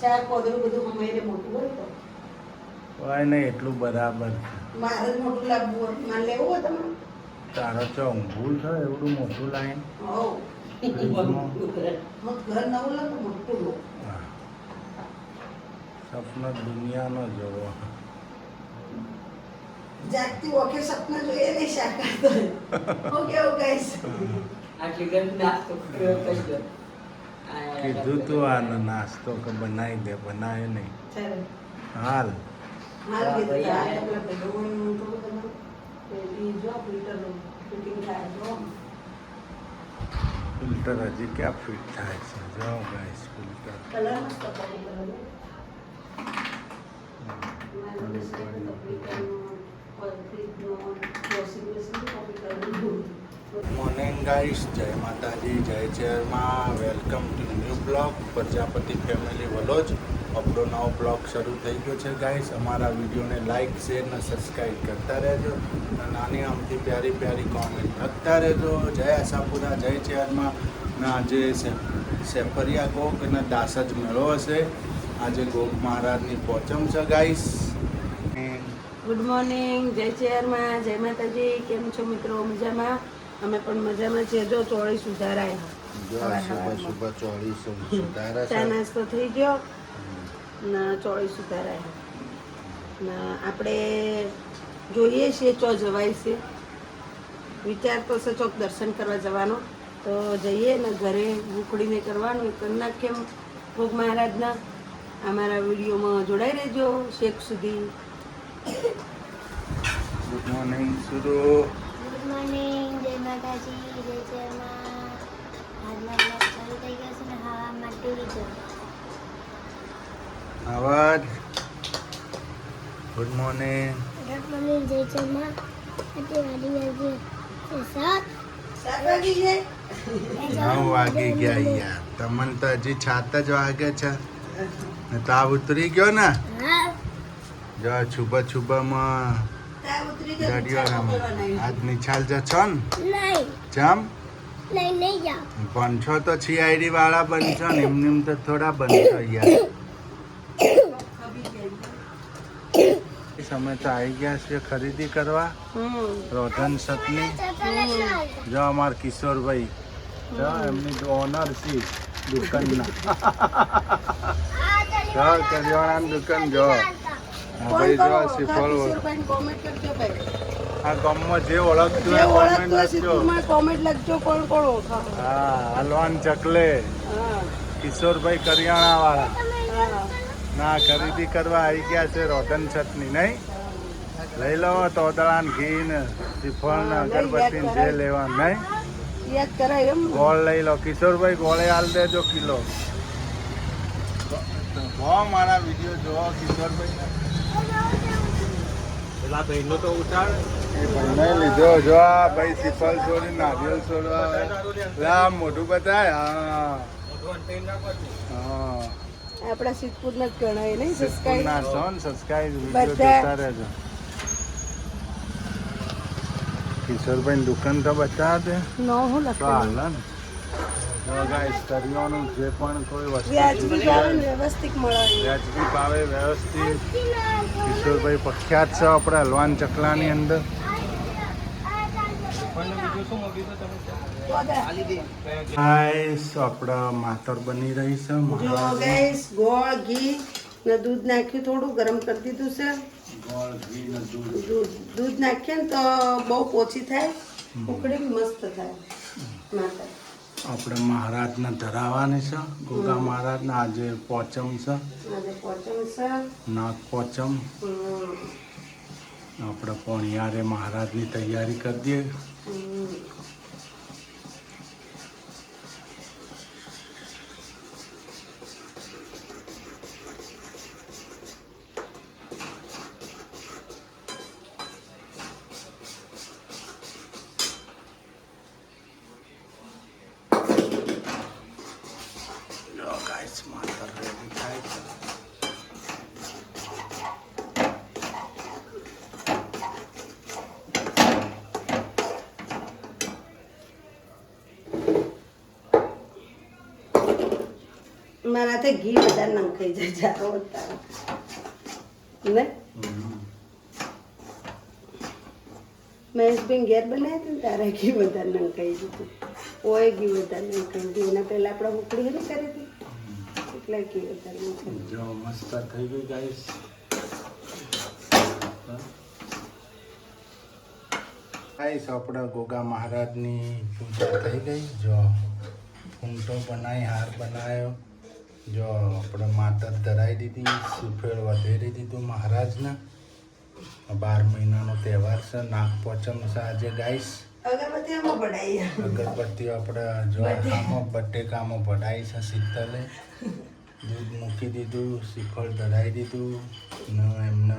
શાક પોદરું બધું અમારે મોટું હોય તો હોય ને એટલું બરાબર છે. મારે જ મોટું લાવવું હોય મારે લેવું હોય તમારે તારો ચો ભૂલ છે એવડું મોટું લાઈન હોવ ફ્રીજમાં? ઘર નવું લાવું મોટું લો સપનો દુનિયાનો જોવો. જાગતી વખતે સપના જોઈએ નહીં શાક કરતો હું કેવું કહીશ આટલી ગરમી નાસ્તો કર્યો કશો કીધું તું આનો નાસ્તો કે બનાવી દે, બનાવ્યો નહીં. ચાલો હાલ હાલ કીધું તો આ એટલે ભગવાન થોડું તમે પેલી જો ફિલ્ટર ફિટિંગ થાય જો ફિલ્ટર હજી ક્યાં ફિટ થાય છે? જો ગાઈસ ફિલ્ટર કલર મસ્ત પડી કલર મારે સેટ ફિલ્ટરનો ફ્રીજનો વોશિંગ મશીન કોપી કરવું મોર્નિંગ ગાઈસ, જય માતાજી, જય ચેરમાં. Welcome to new blog Prajapati family vlog. આપણો નવો બ્લોગ શરૂ થઈ ગયો છે ગાઈસ. અમારા વિડીયોને લાઇક શેર અને સબસ્ક્રાઈબ કરતા રહેજો અને નાની આમથી પ્યારી પ્યારી કોમેન્ટ લખતા રહેજો. જય આશાપુરા, જય ચેરમાં. ને આજે સેપરિયા ગોગ અને દાસજ મેળો હશે. આજે ગોગ મહારાજની પોચમ છે ગાઈસ. ગુડ મોર્નિંગ, જય ચેરમાં, જય માતાજી. કેમ છો મિત્રો? મજામાં? અમે પણ મજામાં છીએ. જો ચોળી સુધારાય ચા નાસ્તો થઈ ગયો ને ચોળી સુધારાય ને આપણે જોઈએ છીએ ચો જવાય છે. વિચાર તો છે ચોક દર્શન કરવા જવાનો, તો જઈએ ને ઘરે ઉકળીને કરવાનું કરી નાખીએ ભોગ મહારાજના. અમારા વિડીયોમાં જોડાઈ રહેજો શેક સુધી. ગુડ મોર્નિંગ સુરુ. ગુડ મોર્નિંગ, જય માતાજી, જય ચેરમાં. આજનો બ્લોગ ચાલુ થઈ ગયો છે ને હવામાં ટીવી જો. અવાજ. Good morning. ગુડ મોર્નિંગ, જય ચેરમાં. અત્યારે વાગી છે 7 વાગી જાય 9 વાગી ગયા યાર. તમને તો હજી 7 જ વાગે છે ને તાવ ઉતરી ગયો ને. હા. જો છુબા ત્યાં ઉતરી દડિયારામાં આજ નિશાલ જ છો ને? નહીં જમ નહીં જાઓ. બનશો તો CID વાળા બનશો ને, એમ તો થોડા બનશો યાર. સમય તો આવી ગયા છે ખરીદી કરવા રોધન સતની. જો અમાર કિશોરભાઈ, જો એમની જો ઓનર છે દુકાનના. જો કરિયાણાની દુકાન જો. હા ભાઈ જો સિફળ કોમેન્ટ કરજો ભાઈ. આ ગામમાં જે ઓળખતું જે હોય ઓળખતો કોમેન્ટ લખજો. કોમેન્ટ લખજો કોણ કોણ ઓળખો. હા, હલવાન ચકલે હા કિશોરભાઈ કરિયાણા વાળા હા ના ખરીદી કરવા આવી ગયા છે રોધન છતની. નહીં લઈ લો તોદળાન ઘી ને શ્રીફળ ને અગરબત્તી ને જે લેવાનું. નહીં યાદ કરાય એમ. ગોળ લઈ લો કિશોરભાઈ, ગોળે હાલ દેજો કિલો. મારા વિડીયો જોવો કિશોરભાઈ. પેલા ભાઈનો તો ઉતાર એ ભાઈને લીધો. જો આ ભાઈ શ્રીફળ છોડી નારિયેલ છોડવા આવે. લા મોઢું બતાય. હા હા, આપણા સિદ્ધપુરના જ ગણાય નહીં. સિદ્ધપુરના છો ને, સબસ્ક્રાઇબ વિડીયો બધા. જોતા રહેજો. કિશોરભાઈ દુકાન તો બતા દે નો હું તો લખેલું હાલ ને. જો ગાઈસ તરિયાનું જે પણ કોઈ વસ્તુ વ્યાજબી ભાવે ને વ્યવસ્થિત મળે. વ્યાજબી ભાવે વ્યવસ્થિત. કિશોરભાઈ પ્રખ્યાત છે આપણે હલવાન ચકલાની અંદર. ગાઈસ આપણે માતર બની રહી છે જો મહારાજની. ગેસ ગોળ ઘી ને દૂધ નાખ્યું, થોડું ગરમ કરી દીધું છે. ગોળ ઘી ને દૂધ. દૂધ નાખીએ ને તો બહુ ઓછી થાય, ઉકળી મસ્ત થાય. માતા આપણે મહારાજને ધરાવવાની છે. ગોગા મહારાજના આજે પોચમ છે, આજે પોચમ છે. નાગ પોચમ. આપણે પોણિયારે મહારાજની તૈયારી કરી દઈએ. જો ગાઈસ માતર રેડી થાય છે. મારા હાથે ઘી વધારે નંખાઈ જાય જારો તારો ને મહેશભાઈ ઘેર બનાવ્યા હતા ને તારા ઘી વધારે નંખાઈ દીધું ઓય ઘી વધારે નંખાઈ દીધું એના પહેલા આપણે ઉકળી હતી કરી હતી એટલે ઘી વધારે નંખાઈ જો મસ્ત થઈ ગઈ ગાઈસ ગાઈસ આપણા ગોગા મહારાજની પૂજા થઈ ગઈ જો ફૂંટો બનાવી હાર બનાવ્યો જો આપણે માતર ધરાઈ દીધી સુફેળ વધેરી દીધું મહારાજને 12 મહિનાનો તહેવાર છે નાગ પાંચમ છે આજે ગાઈસ અગરબત્તી આમાં પડાઈ અગરબત્તી આપણે જો આમાં બટેકામાં ભડાઈ છે શીતલે દૂધ મૂકી દીધું શ્રીફળ ધરાઈ દીધું ને એમને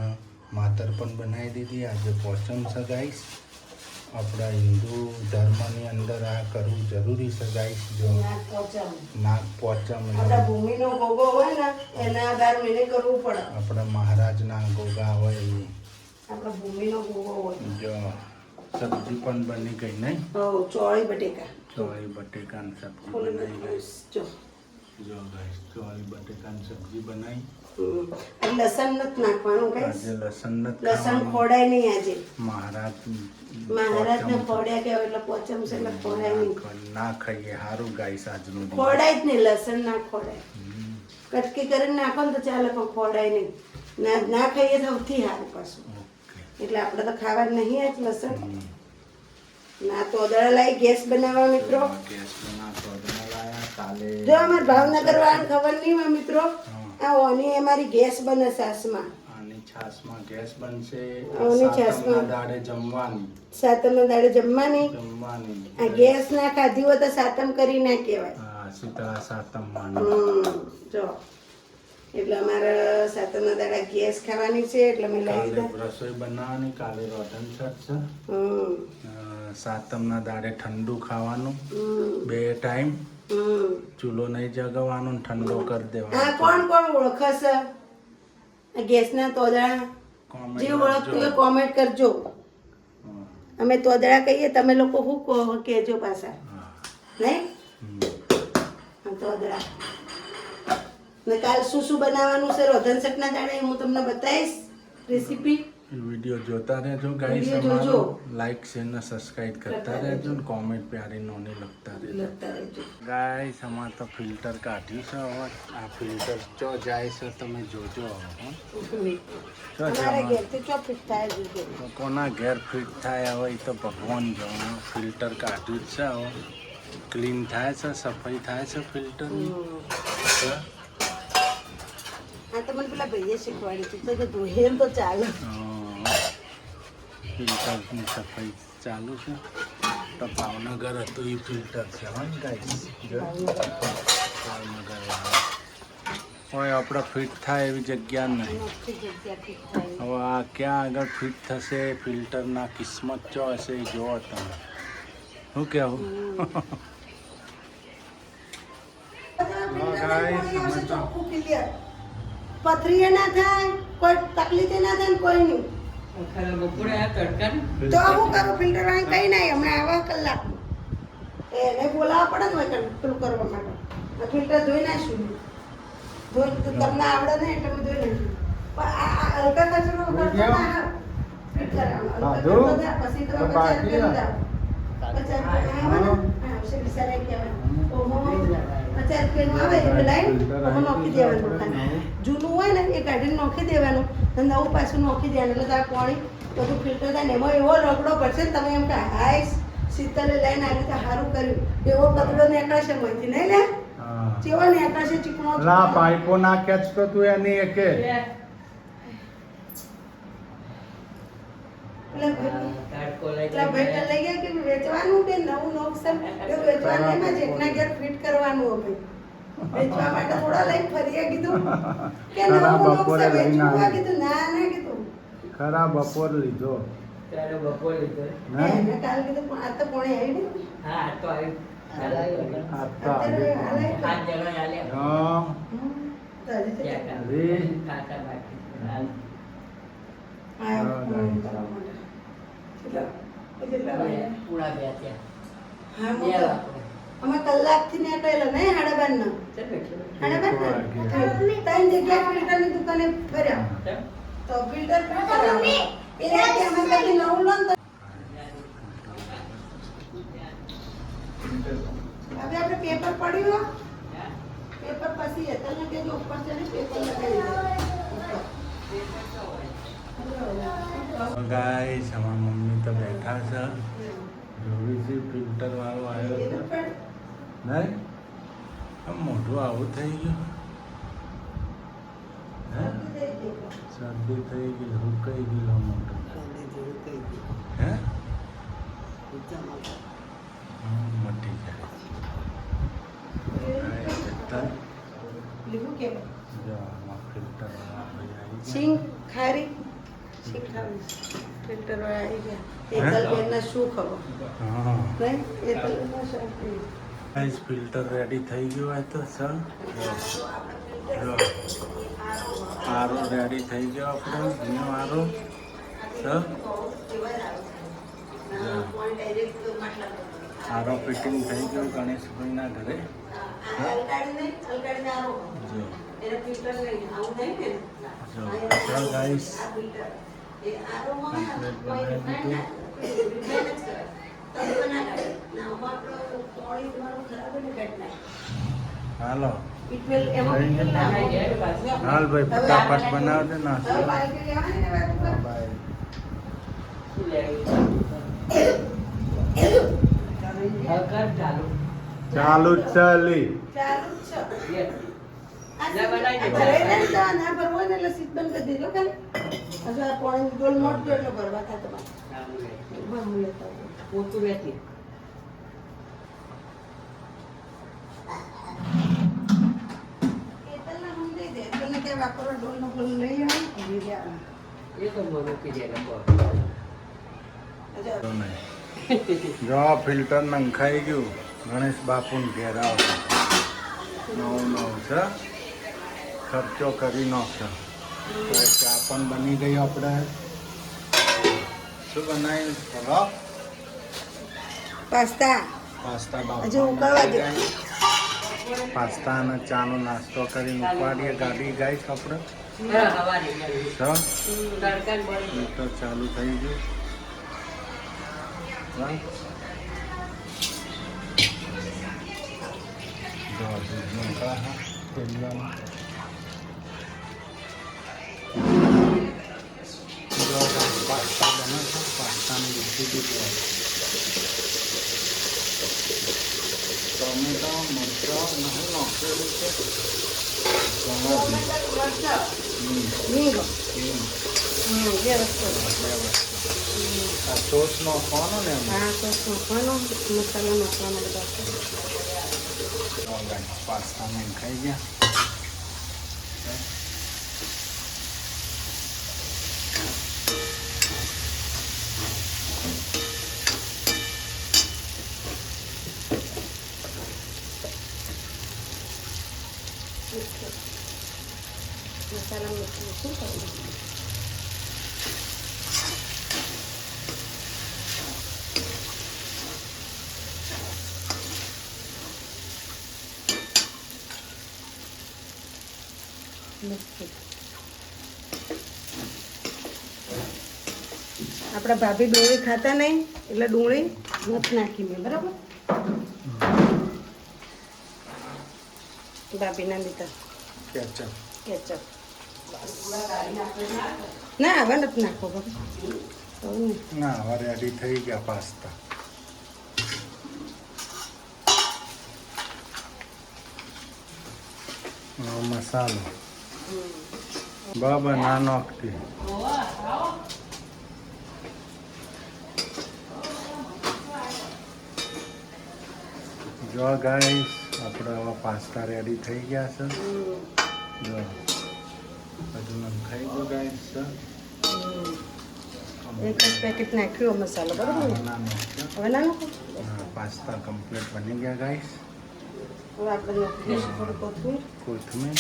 માતર પણ બનાવી દીધી આજે પાંચમ છે ગાઈસ આપણા હિન્દુ ધર્મની અંદર આ કરવું જરૂરી છે ગાઈસ જો નાગ પાંચમ આપણા ભૂમિનો ગોગો હોય ને એના 12 મહિને કરવું પડે આપણા મહારાજના ગોગા હોય એ આપણા ભૂમિનો ગોગો હોય જો સબ્જી પણ બની ગઈ નહીં ચોળી બટેકા ચોળી બટેકાની સબ્જી ફૂલ બનાવી ગઈ જો જો ગાઈસ ચોળી બટેકાની સબ્જી બનાવી લસણ નથી નાખવાનું ગાઈસ આજે લસણ નથી લસણ ખોડાય નહીં આજે મહારાજને પોચમ ખોડ્યા કહેવાય એટલે પોચમ છે એટલે ખોડાય નહીં ના ખાઈએ સારું ગાઈસ આજનું દિવસ. ખોડાય જ નહીં લસણ ના ખોડાય કટકી કરીને નાખો ને તો ચાલે પણ ખોડાય નહીં ના ખાઈએ તો સૌથી સારું પાછું ઓકે એટલે આપણે તો ખાવા નહીં જ લસણ ના તો દડા લાવી ગેસ બનાવવા મિત્રો ગેસ બનાવતો બનાવ્યા કાલે જો અમારે ભાવનગર વાળાને ખબર નહીં હોય મિત્રો આ ઓની અમારી ગેસ બને સાસમાં આની છાશમાં ગેસ બનશે આની છાશમાં. સાતમના દાડે જમવાની સાતમના દાડે જમવાની જમવાની આ ગેસ ના ખાધી હોય તો સાતમ કરી ના કહેવાય હા શીતળા સાતમવાની જો એટલે અમારે સાતમના દાડા ગેસ ખાવાની છે એટલે મેં લઈ કાલે લીધા રસોઈ બનાવવાની કાલે રોટન છઠ છે હમ સાતમના દાડે ઠંડુ ખાવાનું હમ 2 ટાઈમ હમ ચૂલો નહીં જગાવવાનો ને ઠંડો કરી આ દેવાનો કોણ કોણ ઓળખશે આ ગેસના તોદડા Comment જે કરજો. ઓળખતું હોય કોમેન્ટ કરજો હા. અમે તોદડા કહીએ તમે લોકો શું કહો કહેજો પાછા હા. નહીં હમ. આ તોદડા ને કાલ શું શું બનાવવાનું છે રોધન શકના દાડે હું તમને બતાવીશ રેસીપી વિડીયો જોતા રહેજો ગાઈસ વિડીયો જોજો. અમારો લાઈક શેર ને સબસ્ક્રાઇબ કરતા રહેજો ને કોમેન્ટ પ્યારી નોની લખતા રહેજો લખતા રહેજો ગાઈસ અમારે તો ફિલ્ટર કાઢ્યું છે હવે આ ફિલ્ટર ચો જાય છે તમે જોજો હવે હો. ચો અમારે જવાનું. ઘેરથી ચોફીટ થાય જોજો તો કોના ઘેર ફિટ થાય હવે એ તો ભગવાન જાણે ફિલ્ટર કાઢ્યું જ છે હવે ક્લીન થાય છે સફાઈ થાય છે ફિલ્ટરની આ તો મને પેલા ભાઈએ શીખવાડી હતું તો કે ધોઈએ ને તો ચાલે ફિલ્ટરની સફાઈ ચાલુ છે તો ભાવનગર હતું એ ફિલ્ટર છે હા ગાઈસ ભાવનગર હોય આપણે ફિટ થાય એવી જગ્યા નહીં આખી જગ્યા ફીટ થાય હવે આ ક્યાં આગળ ફિટ થશે ફિલ્ટરના કિસ્મત ચો હશે એ જોવો તમે શું કહેવું પથરીએ ના થાય કોઈ તકલીફ ના થાય ને કોઈ નહીં ખરા બપોરે આ તડકા ને તો હું કરું ફિલ્ટર વાળી કઈ નહીં હમણાં આવા કલાક એને બોલાવવા પડે ને હોય પેલું કરવા માટે આ ફિલ્ટર ધોઈ નાખશું ધોઈ તો તમને આવડે ને એટલે મેં ધોઈ નાખ્યું પણ આ હલકા કચરો કરતો ના આવે. ફિટ કરાવવાનો. હલકા કરતો જાય, પછી તમે પચાસ રૂપિયાનું જાઓ. 50 રૂપિયા આવે ને? હા, આવશે બિચારા કહેવાય. ઓહો, 50 રૂપિયાનું આવે એટલે લાઈન ઓહો નોખી દેવાનું ખાલી. જૂનું હોય ને એ કાઢીને નોખી દેવાનું અને નવું પાછું નોખી દેવાનું એટલે તાર પાણી બધું ફિલ્ટર થાય ને એમાં એવો રગડો પડશે ને તમે એમ કે હાય શીતલે લઈને આવી તો સારું કર્યું એવો કચરો નીકળશે એમાંથી નહીં લે કેવો નીકળશે ચીકણો લા પાઇપો ના ખેંચતો તું એની એકે તડકો લઈ એટલા ભાઈ લઈ ગયા કે વેચવાનું કે નવું નોકસાન એ વેચવાનું એમાં જ એકના ઘેર ફિટ કરવાનું હવે વેચવા માટે થોડા લઈને ફરીએ કીધું કે ખરા નવું બપોરે નોકસાન લઈને વેચવું આવી. કીધું ના ના કીધું ખરા બપોર લીધો ત્યારે બપોર લીધો એને કાલ કીધું પણ આ તો કોણે આવી ને હા આ તો આવી આ તો અત્યારે આવી. હાલે. 5 જણો આલ્યા હા. તો હજી તો ત્યાં અરે. ખાતા બાકી હાલ. આયો ફોન કરવા માટે. કેટલા વાગ્યા? પૂરા ગયા ત્યાં હા, બે મોટો. વાગે. અમે કલાકથી નીકળેલા નહીં 12:30 ત્રણ જગ્યાએ ફિલ્ટરની દુકાને ભર્યા તો ફિલ્ટર કરાવવા. એટલે કે અમે કદી નવું લો ને તો હવે આપણે પેપર પડ્યું પેપર પછી હેતલને કહેજો ઉપર છે ને પેપર લગાવી દે. ગાઈસ અમારા મમ્મી તો બેઠા છે જોવી ફિલ્ટર વાળો આવ્યો છે નહીં આમ મોઢું આવું થઈ ગયું હે શરદી થઈ ગઈ હુકાઈ ગયેલો મોઢું હે મટી જાય લીધું કે જો આમાં ફિલ્ટર વાળા ભાઈ આવી ગયા. સિંગ ખારી સિંગ ખાવી ફિલ્ટર વાળા આવી ગયા. હેતલબેનને શું ખબર હા નહીં હેતલબેનને શું ખબર? ગાઈસ ફિલ્ટર રેડી થઈ ગયું હોય તો સર જો આરો રેડી થઈ ગયો આપણો ન્યુ આરો સર આરો ફિટિંગ થઈ ગયું ગણેશભાઈના ઘરે જો જો ગાઈસ કમ્પ્લીટ બનાવી દીધું. હાલો હાલ ભાઈ ફટાફટ બનાવ દે નાસ્તો બાય. ચાલુ જ ચાલી પોતું રહેતી એ તો મને કીધે જો ફિલ્ટર નંખાઈ ગયું ગણેશ બાપુને ઘેર આવશે નવું છે ખર્ચો કરી નાખશે. તો ચા પણ બની ગઈ આપણે શું બનાવ્યું ચલો પાસ્તા પાસ્તા હજુ ઉકળવા દે. પાસ્તા અને ચાનો નાસ્તો કરીને ઉપાડીએ ગાડી ગાઈશ આપણે તો ચાલુ થઈ ગયું. જો દૂધનો કાહા તેલમાં પાસ્તા બને છે પાસ્તાની રેસીપી ટમેટા મરચાં નહીં નાખેલું છે આ સોસ નાખવાનો ને એમાં મસાલા નાખવાનો બધા પાસ્તા મેં ખાઈ ગયા. મસાલા મૂકીને શું કરવું? આપણા ભાભી ડુંગળી ખાતા નહીં એટલે ડુંગળી નથી નાખી મેં બરાબર ભાભીના લીધા કેચઅપ કેચઅપ ના હવે નથી નાખો બાબા ના હવે રેડી થઈ ગયા પાસ્તા. મસાલો બાબા ના નાખતી જો ગાઈસ આપણે હવે પાસ્તા રેડી થઈ ગયા છે. જો બધું નખાઈ ગયું ગાઈસ છે. એક જ પેકેટ નાખ્યું મસાલો બરાબર ને? ના નાખ્યો. હવે ના નાખો પાસ્તા કમ્પ્લીટ બની ગયા ગાઈસ. હવે આપણે નાખીશું થોડું કોથમીર કોથમીર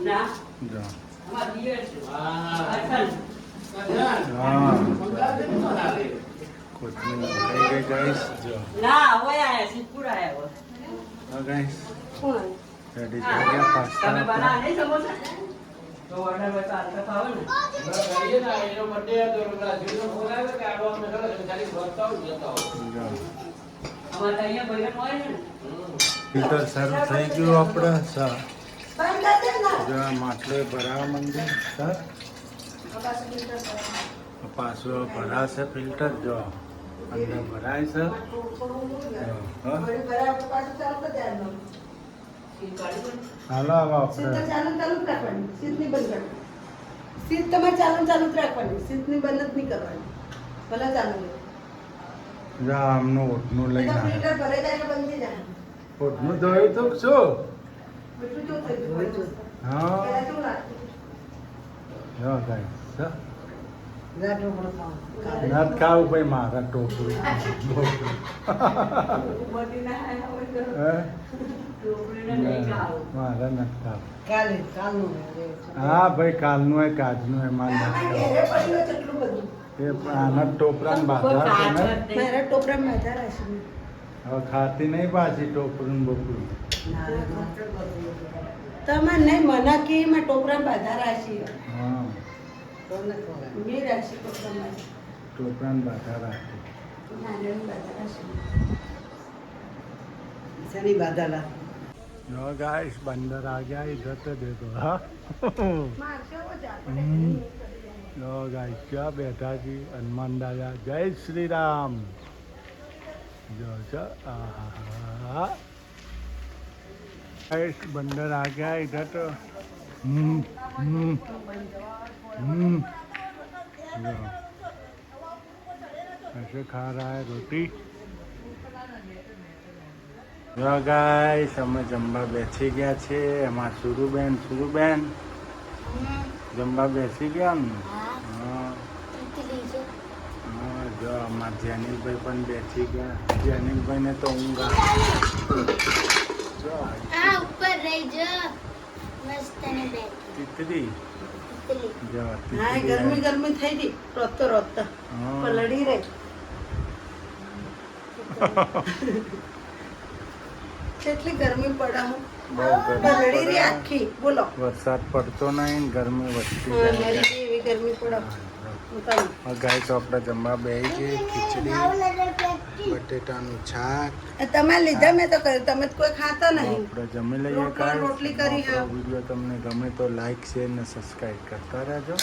ના જો અમાર દિયર છે હા કોથમીર થઈ ગઈ ગાઈસ જો ના હોય આયા સિદ્ધપુર આયા હોય હા ગાઈસ કોણ આવ્યું? રેડી થઈ ગયા તમે પાસ્તા બનાવ નહીં સમોસા તો ઓર્ડર હોય તો આટલા ફાવે ને જો અમારે તો અહીંયા ભજન હોય ને ફિલ્ટર શરૂ થઈ ગયું આપણે સર બંધ કરી દે ને. જો આ માટલો ભરાવા માંડ્યું સર પાછો ભરાશે ફિલ્ટર જો અંદર ભરાય છે જો, હા. વળી બરાબર પાછું ચાલુ કરી દેવાનું. હાલો હવે સીટ તો આપણે ચાલુ જ રાખવાની, સીટ ની બંધ કરવાની. સીટ તમારે ચાલુ જ રાખવાની, સીટ ની બંધ જ નહીં કરવાની. ભલે ચાલુ રહે. જા આમનું ઓટનું એ લઈને તો આવ્યા ફિલ્ટર ભરાઈ જાય એટલે બંધ થઈ જાય. ઓટનું ધોયું તો શું એટલું જો થઈ ગયું. હા પહેલા કેવું લાગતું? જો ગાઈસ ગાંઠો પણ ખાવાનું. નાત ખાવું ભાઈ મારા ટોપરું ઉમરથી ના આયા હોય તો હે? ઢોકળીને નહીં ખાવું મારા નથી ખાવું કાલનું રહે. હા ભાઈ કાલનું હોય કાજનું હોય મારે નથી આમાં ખાવું ઘેરે પડ્યું હોય કેટલું બધું. એ આના ટોપરા ને બાધા છે ને મારા ટોપરામાં વધારે હશે. હવે ખાતી નહીં પાછી ટોપરું ને બોપરું તમારે નહીં મને કે એમાં ટોપરામાં બાધા રાશી હા મેં રાશી ટોપરામાં ટોપરા ને બાધા રાખી નાની બાધા રાશી શેની બાધા લા જો ગાઈસ બંદર આ ગયા इधर तो देखो हाँ જો ગાઈસ ક્યાં બેઠા છી હનુમાન દાદા જય શ્રી રામ જો છો આहा गाइस बंदर आ गया इधर तो जो ऐसे खा रहा है रोटी જો ગાઈસ અમે જમવા બેસી ગયા છે એમાં સુરુબેન જમવા બેસી ગયા ને હા હા કેટલી છે હા જો અમારા જેનિલભાઈ પણ બેસી ગયા જેનિલભાઈને તો ઊંઘ આવે જો આ ઉપર રહી જો મસ્ત ને બેઠી તીતરી કેટલી જો હા તીતરી ગરમી ગરમી થઈ ગઈ રોતતો હા. પલળી રહી કેટલી ગરમી પડે હું બહુ ગરમી પલળી રહી પડે. આખી બોલો વરસાદ પડતો નહીં ને ગરમી વધતી હા, જાય મારી એવી ગરમી પડે ઉતારું. ગાય તો આપણે જમવા બેસી ગઈ ખીચડી બટેટાનું શાક એ તમારે લીધા મેં તો કર્યું તમે તો કોઈ ખાતા નહીં આપણે જમી લઈએ રોટલો, રોટલી કરી, હા. વિડીયો તમને ગમે તો લાઈક શેર ને સબસ્ક્રાઈબ કરતા રહેજો